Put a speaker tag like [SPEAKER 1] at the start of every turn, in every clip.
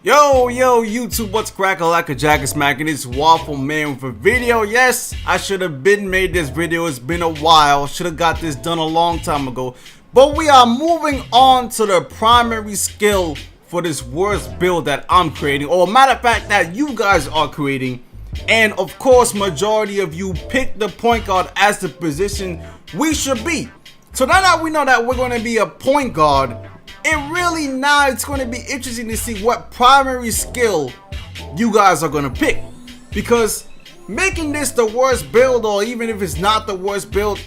[SPEAKER 1] Yo YouTube, what's crackalackajackasmacin? It's Waffleman with a video. Yes, I should have been made this video. It's been a while. Should have got this done a long time ago. But we are moving on to the primary skill for this worst build that I'm creating, or matter of fact that you guys are creating. And of course, majority of you pick the point guard as the position we should be. So now that we know that we're going to be a point guard, it's going to be interesting to see what primary skill you guys are going to pick, because making this the worst build, or even if it's not the worst build,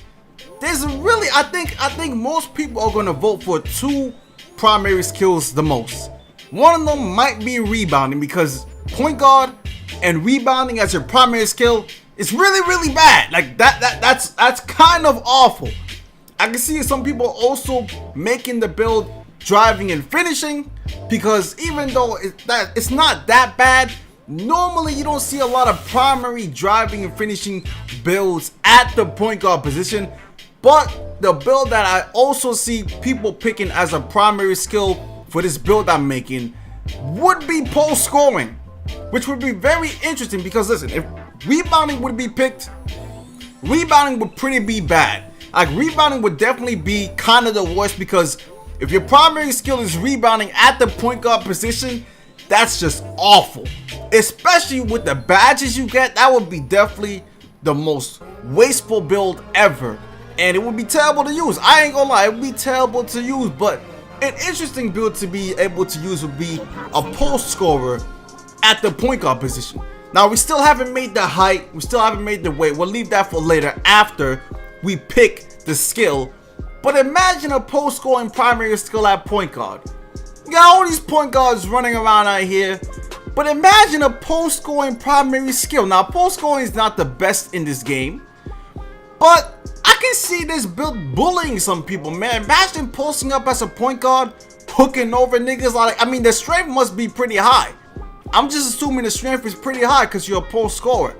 [SPEAKER 1] there's really, I think most people are going to vote for two primary skills the most. One of them might be rebounding, because point guard and rebounding as your primary skill is really bad. Like that's kind of awful. I can see some people also making the build driving and finishing, because even though it's not that bad, normally you don't see a lot of primary driving and finishing builds at the point guard position. But the build that I also see people picking as a primary skill for this build I'm making would be post scoring, which would be very interesting, because listen, if rebounding would be picked, rebounding would pretty be bad. Like, rebounding would definitely be kind of the worst, because if your primary skill is rebounding at the point guard position, that's just awful. Especially with the badges you get, that would be definitely the most wasteful build ever. And it would be terrible to use. I ain't gonna lie, it would be terrible to use. But an interesting build to be able to use would be a post scorer at the point guard position. Now, we still haven't made the height, we still haven't made the weight. We'll leave that for later after we pick the skill. But imagine a post scoring primary skill at point guard. You got all these point guards running around out here, but imagine a post scoring primary skill. Now, post scoring is not the best in this game, but I can see this build bullying some people, man. Imagine posting up as a point guard, hooking over niggas. Like, I mean, the strength must be pretty high. I'm just assuming the strength is pretty high because you're a post scorer.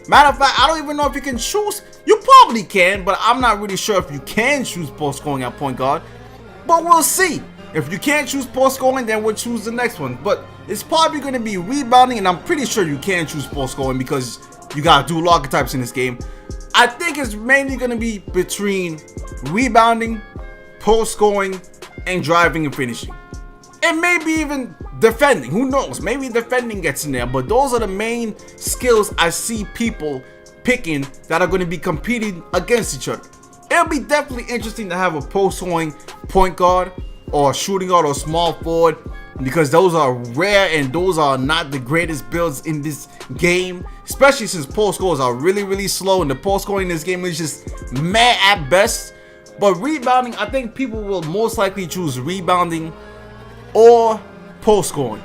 [SPEAKER 1] Matter of fact, I don't even know if you can choose. You probably can, but I'm not really sure if you can choose post scoring at point guard. But we'll see. If you can't choose post scoring, then we'll choose the next one. But it's probably going to be rebounding, and I'm pretty sure you can choose post scoring because you got dual archetypes in this game. I think it's mainly going to be between rebounding, post scoring, and driving and finishing. And maybe even defending. Who knows? Maybe defending gets in there. But those are the main skills I see people picking that are going to be competing against each other. It'll be definitely interesting to have a post scoring point guard or a shooting guard or small forward, because those are rare and those are not the greatest builds in this game, especially since post scores are really slow and the post scoring in this game is just meh at best. But rebounding, I think people will most likely choose rebounding or post scoring.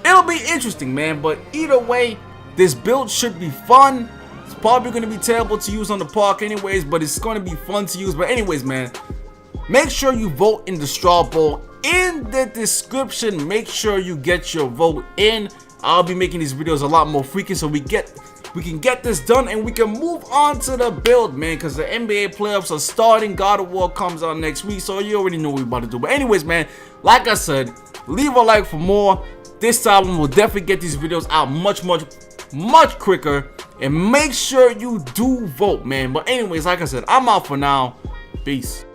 [SPEAKER 1] It'll be interesting, man, but either way, this build should be fun. It's probably going to be terrible to use on the park anyways, but it's going to be fun to use. But anyways, man, make sure you vote in the straw poll in the description. Make sure you get your vote in. I'll be making these videos a lot more frequent, so we can get this done and we can move on to the build, man, because the NBA playoffs are starting. God of War comes out next week, so you already know what we're about to do. But anyways, man, like I said, leave a like for more. This time we'll definitely get these videos out much quicker, and make sure you do vote, man. But anyways, like I said, I'm out for now. Peace.